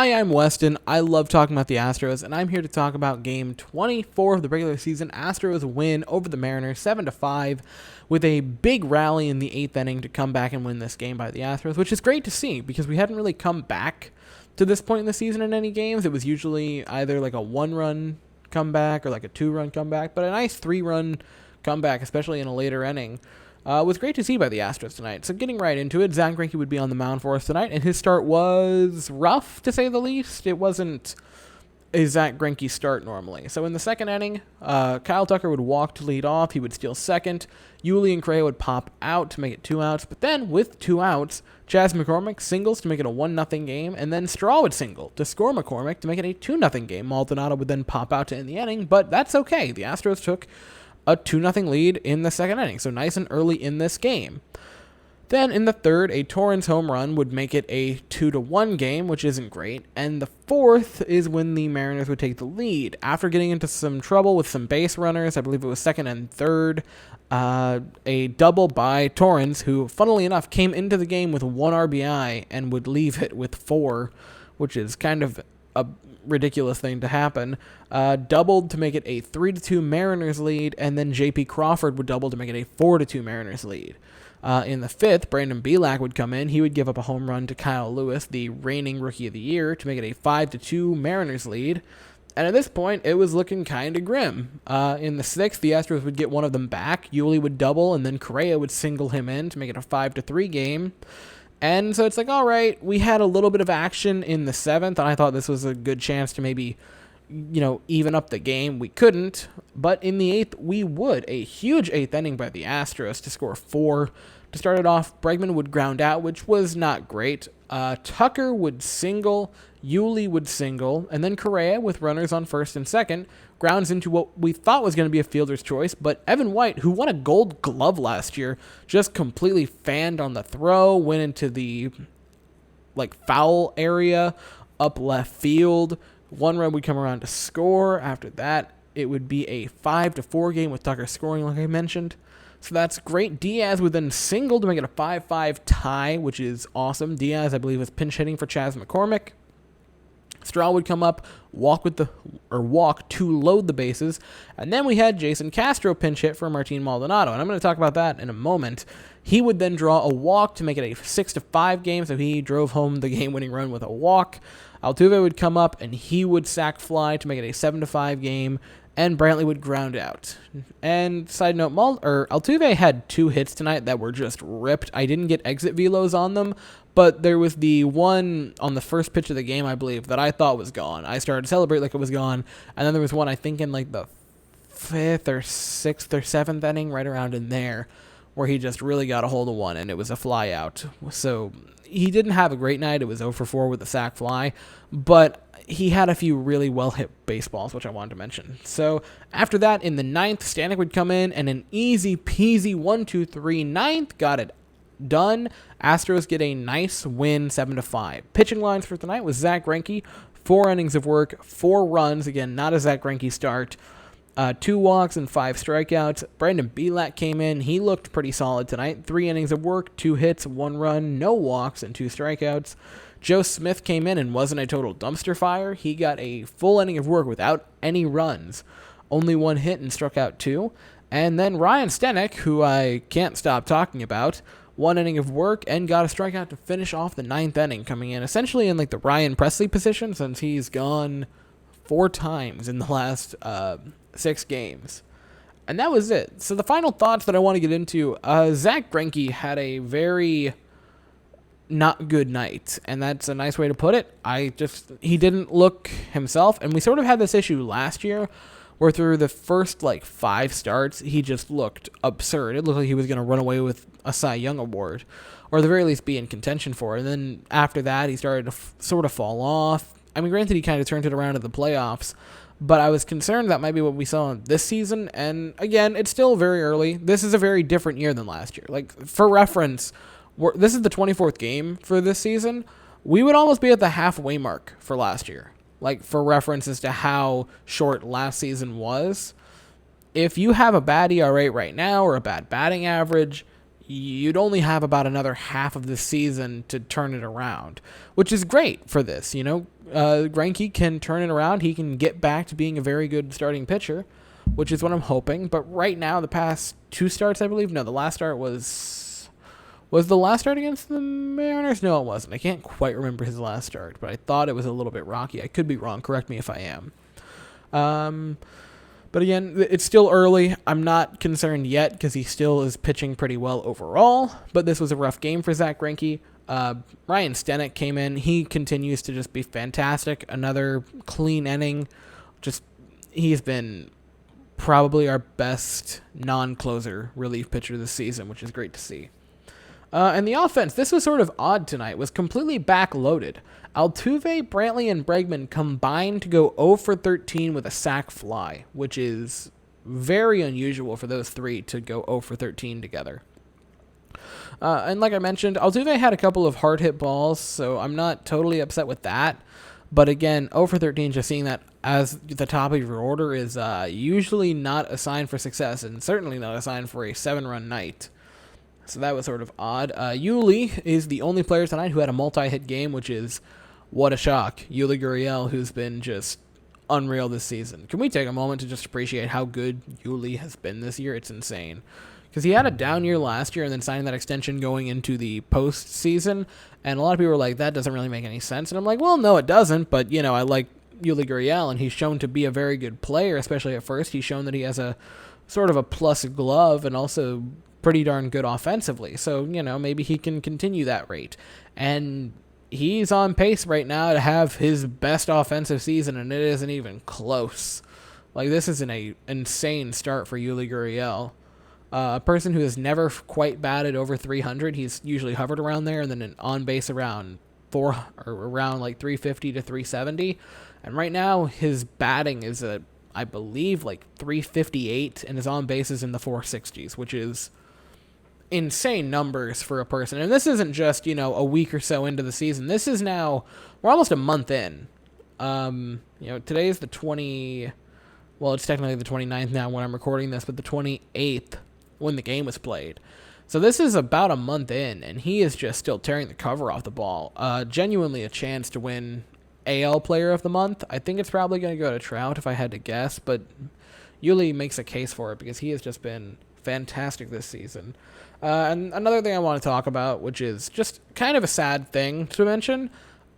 Hi, I'm Weston. I love talking about the Astros, and I'm here to talk about Game 24 of the regular season. Astros win over the Mariners 7-5 with a big rally in the 8th inning to come back and win this game by the Astros, which is great to see because we hadn't really come back to this point in the season in any games. It was usually either like a 1-run comeback or like a 2-run comeback, but a nice 3-run comeback, especially in a later inning. Was great to see by the Astros tonight. So getting right into it, Zack Greinke would be on the mound for us tonight, and his start was rough, to say the least. It wasn't a Zack Greinke start normally. So in the second inning, Kyle Tucker would walk to lead off. He would steal second. Yuli and Correa would pop out to make it 2 outs. But then, with 2 outs, Chas McCormick singles to make it a 1-0 game, and then Straw would single to score McCormick to make it a 2-0 game. Maldonado would then pop out to end the inning, but that's okay. The Astros took a 2-0 lead in the second inning, so nice and early in this game. Then in the third, a Torrens home run would make it a 2-1 game, which isn't great. And the fourth is when the Mariners would take the lead. After getting into some trouble with some base runners, I believe it was second and third, a double by Torrens, who, funnily enough, came into the game with 1 RBI and would leave it with 4, which is kind of a ridiculous thing to happen, doubled to make it a 3-2 Mariners lead, and then J.P. Crawford would double to make it a 4-2 Mariners lead. In the fifth, Brandon Bielak would come in. He would give up a home run to Kyle Lewis, the reigning Rookie of the Year, to make it a 5-2 Mariners lead. And at this point, it was looking kind of grim. In the sixth, the Astros would get one of them back. Yuli would double, and then Correa would single him in to make it a 5-3 game. And so it's like, all right, we had a little bit of action in the seventh, and I thought this was a good chance to maybe, even up the game. We couldn't, but in the eighth, we would. A huge 8th inning by the Astros to score 4. To start it off, Bregman would ground out, which was not great. Tucker would single, Yuli would single, and then Correa, with runners on first and second, grounds into what we thought was going to be a fielder's choice, but Evan White, who won a Gold Glove last year, just completely fanned on the throw, went into the foul area, up left field. 1 run would come around to score. After that, it would be a 5-4 game with Tucker scoring, like I mentioned. So that's great. Diaz would then single to make it a 5-5 tie, which is awesome. Diaz, I believe, was pinch hitting for Chas McCormick. Straw would come up, walk to load the bases, and then we had Jason Castro pinch hit for Martin Maldonado, and I'm going to talk about that in a moment. He would then draw a walk to make it a 6-5 game, so he drove home the game-winning run with a walk. Altuve would come up, and he would sac fly to make it a 7-5 game, and Brantley would ground out. And side note, Altuve had 2 hits tonight that were just ripped. I didn't get exit velos on them, but there was the one on the first pitch of the game, I believe, that I thought was gone. I started to celebrate like it was gone, and then there was one, I think, in the 5th or 6th or 7th inning, right around in there, where he just really got a hold of one, and it was a fly out. So he didn't have a great night. It was 0-for-4 with a sac fly, but he had a few really well-hit baseballs, which I wanted to mention. So after that, in the 9th, Stanek would come in, and an easy-peasy 1-2-3 9th got it done. Astros get a nice win, 7-5. Pitching lines for tonight was Zack Greinke, 4 innings of work, 4 runs. Again, not a Zack Greinke start. 2 walks and 5 strikeouts. Brandon Bielak came in. He looked pretty solid tonight. 3 innings of work, 2 hits, 1 run, no walks, and 2 strikeouts. Joe Smith came in and wasn't a total dumpster fire. He got a full inning of work without any runs. Only 1 hit and struck out 2. And then Ryan Stanek, who I can't stop talking about, 1 inning of work and got a strikeout to finish off the 9th inning, coming in essentially in the Ryan Presley position since he's gone 4 times in the last 6 games. And that was it. So the final thoughts that I want to get into, Zack Greinke had a very not good night, and that's a nice way to put it. He didn't look himself, and we sort of had this issue last year where through the first 5 starts, he just looked absurd. It looked like he was going to run away with a Cy Young award, or at the very least be in contention for it. And then after that, he started to sort of fall off. I mean, granted, he kind of turned it around in the playoffs, but I was concerned that might be what we saw this season. And again, it's still very early. This is a very different year than last year. For reference, this is the 24th game for this season. We would almost be at the halfway mark for last year. For reference as to how short last season was. If you have a bad ERA right now or a bad batting average, you'd only have about another half of the season to turn it around, which is great for this. Greinke can turn it around. He can get back to being a very good starting pitcher, which is what I'm hoping. But right now, the past 2 starts, I believe. No, the last start was the last start against the Mariners? No, it wasn't. I can't quite remember his last start, but I thought it was a little bit rocky. I could be wrong. Correct me if I am. But again, it's still early. I'm not concerned yet because he still is pitching pretty well overall. But this was a rough game for Zach Greinke. Ryan Stenick came in. He continues to just be fantastic. Another clean inning. He's been probably our best non-closer relief pitcher this season, which is great to see. And the offense, this was sort of odd tonight, was completely backloaded. Altuve, Brantley, and Bregman combined to go 0 for 13 with a sac fly, which is very unusual for those 3 to go 0 for 13 together. And like I mentioned, Altuve had a couple of hard hit balls, so I'm not totally upset with that. But again, 0 for 13, just seeing that as the top of your order is usually not a sign for success, and certainly not a sign for a 7-run night. So that was sort of odd. Yuli is the only player tonight who had a multi-hit game, which is what a shock. Yuli Gurriel, who's been just unreal this season. Can we take a moment to just appreciate how good Yuli has been this year? It's insane. Because he had a down year last year and then signed that extension going into the postseason. And a lot of people were like, that doesn't really make any sense. And I'm like, well, no, it doesn't. But, I like Yuli Gurriel, and he's shown to be a very good player, especially at first. He's shown that he has a sort of a plus glove and also pretty darn good offensively. So, maybe he can continue that rate. And he's on pace right now to have his best offensive season, and it isn't even close. Like, this is an insane start for Yuli Gurriel. A person who has never quite batted over 300. He's usually hovered around there, and then an on base around 350 to 370. And right now, his batting is I believe, 358, and his on base is in the 460s, which is insane numbers for a person. And this isn't just, a week or so into the season. This is now, we're almost a month in. Today is the it's technically the 29th now when I'm recording this, but the 28th when the game was played. So this is about a month in, and he is just still tearing the cover off the ball. Genuinely a chance to win AL Player of the Month. I think it's probably going to go to Trout if I had to guess, but Yuli makes a case for it because he has just been fantastic this season. And another thing I want to talk about, which is just kind of a sad thing to mention,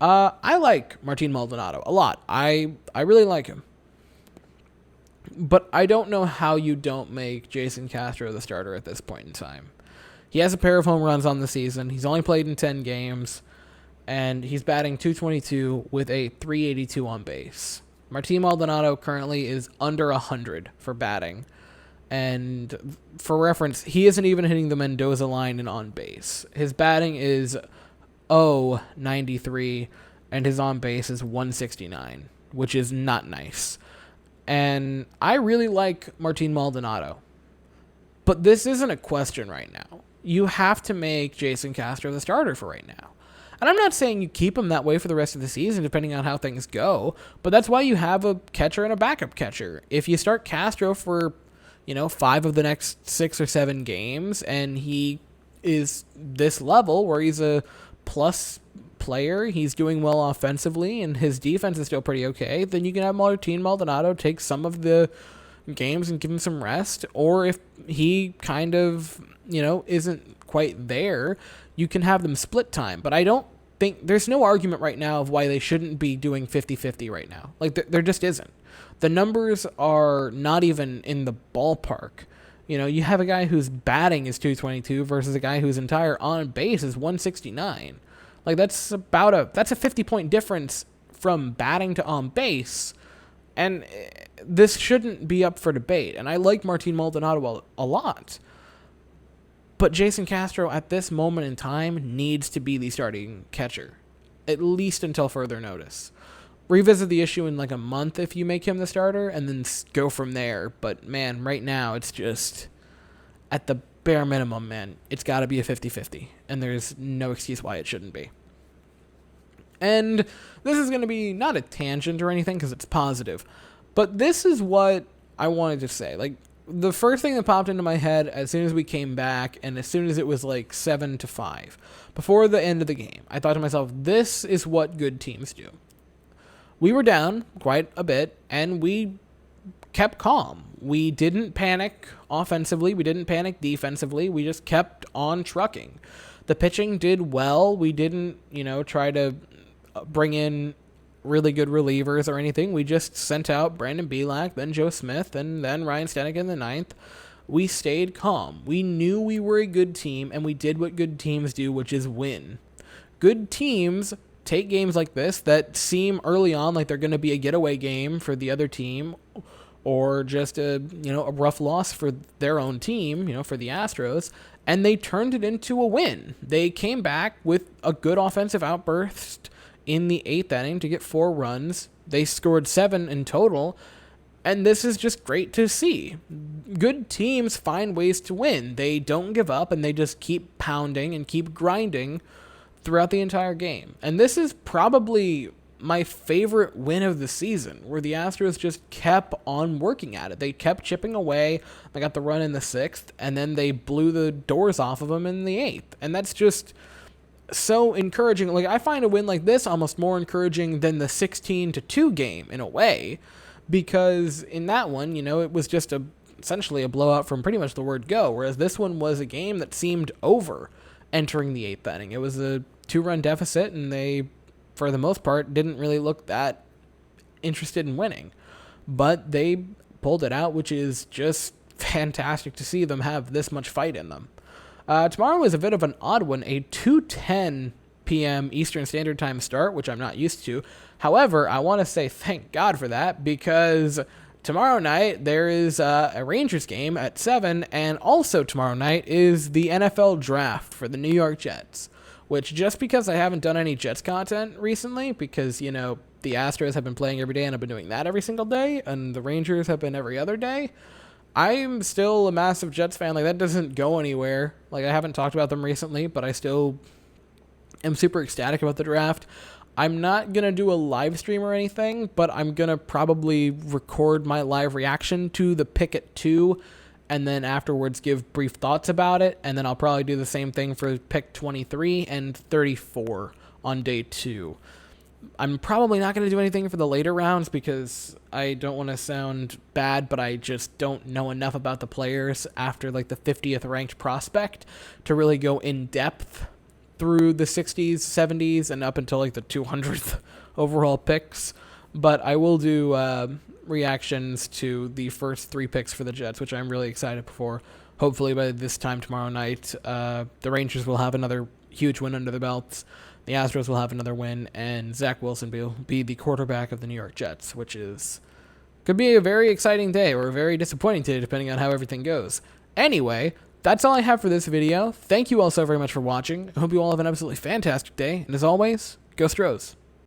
I like Martin Maldonado a lot. I really like him. But I don't know how you don't make Jason Castro the starter at this point in time. He has a pair of home runs on the season. He's only played in 10 games, and he's batting .222 with a .382 on base. Martin Maldonado currently is under 100 for batting. And for reference, he isn't even hitting the Mendoza line in on base. His batting is .093, and his on base is 169, which is not nice. And I really like Martin Maldonado. But this isn't a question right now. You have to make Jason Castro the starter for right now. And I'm not saying you keep him that way for the rest of the season, depending on how things go. But that's why you have a catcher and a backup catcher. If you start Castro for 5 of the next 6 or 7 games, and he is this level where he's a plus player, he's doing well offensively, and his defense is still pretty okay, then you can have Martin Maldonado take some of the games and give him some rest. Or if he kind of, isn't quite there, you can have them split time. But I don't think, there's no argument right now of why they shouldn't be doing 50-50 right now. There just isn't. The numbers are not even in the ballpark. You have a guy whose batting is .222 versus a guy whose entire on base is 169. That's a 50-point difference from batting to on base, and this shouldn't be up for debate. And I like Martin Maldonado a lot, but Jason Castro at this moment in time needs to be the starting catcher, at least until further notice. Revisit the issue in a month if you make him the starter, and then go from there. But man, right now it's just at the bare minimum, man, it's got to be a 50-50, and there's no excuse why it shouldn't be. And this is going to be not a tangent or anything because it's positive, but this is what I wanted to say. the first thing that popped into my head as soon as we came back and as soon as it was like 7-5, before the end of the game, I thought to myself, this is what good teams do. We were down quite a bit, and we kept calm. We didn't panic offensively. We didn't panic defensively. We just kept on trucking. The pitching did well. We didn't, try to bring in really good relievers or anything. We just sent out Brandon Belak, then Joe Smith, and then Ryan Stanek in the ninth. We stayed calm. We knew we were a good team, and we did what good teams do, which is win. Good teams take games like this that seem early on like they're going to be a getaway game for the other team, or just a rough loss for their own team, for the Astros, and they turned it into a win. They came back with a good offensive outburst in the 8th inning to get 4 runs. They scored 7 in total, and this is just great to see. Good teams find ways to win. They don't give up, and they just keep pounding and keep grinding throughout the entire game. And this is probably my favorite win of the season, where the Astros just kept on working at it. They kept chipping away. They got the run in the 6th, and then they blew the doors off of them in the 8th. And that's just so encouraging. Like, I find a win like this almost more encouraging than the 16-2 game in a way, because in that one, it was just essentially a blowout from pretty much the word go, whereas this one was a game that seemed over entering the 8th inning. It was a 2-run deficit, and they, for the most part, didn't really look that interested in winning. But they pulled it out, which is just fantastic to see them have this much fight in them. Tomorrow is a bit of an odd one, a 2:10 p.m. Eastern Standard Time start, which I'm not used to. However, I want to say thank God for that, because tomorrow night there is a Rangers game at 7, and also tomorrow night is the NFL draft for the New York Jets, which, just because I haven't done any Jets content recently, because, the Astros have been playing every day and I've been doing that every single day, and the Rangers have been every other day, I'm still a massive Jets fan. Like, that doesn't go anywhere. Like, I haven't talked about them recently, but I still am super ecstatic about the draft. I'm not going to do a live stream or anything, but I'm going to probably record my live reaction to the pick at 2, and then afterwards give brief thoughts about it, and then I'll probably do the same thing for pick 23 and 34 on day 2. I'm probably not going to do anything for the later rounds because I don't want to sound bad, but I just don't know enough about the players after like the 50th ranked prospect to really go in depth through the 60s, 70s, and up until like the 200th overall picks. But I will do reactions to the first 3 picks for the Jets, which I'm really excited for. Hopefully by this time tomorrow night, the Rangers will have another huge win under their belts. The Astros will have another win, and Zach Wilson will be the quarterback of the New York Jets, which could be a very exciting day or a very disappointing day, depending on how everything goes. Anyway, that's all I have for this video. Thank you all so very much for watching. I hope you all have an absolutely fantastic day, and as always, go Astros.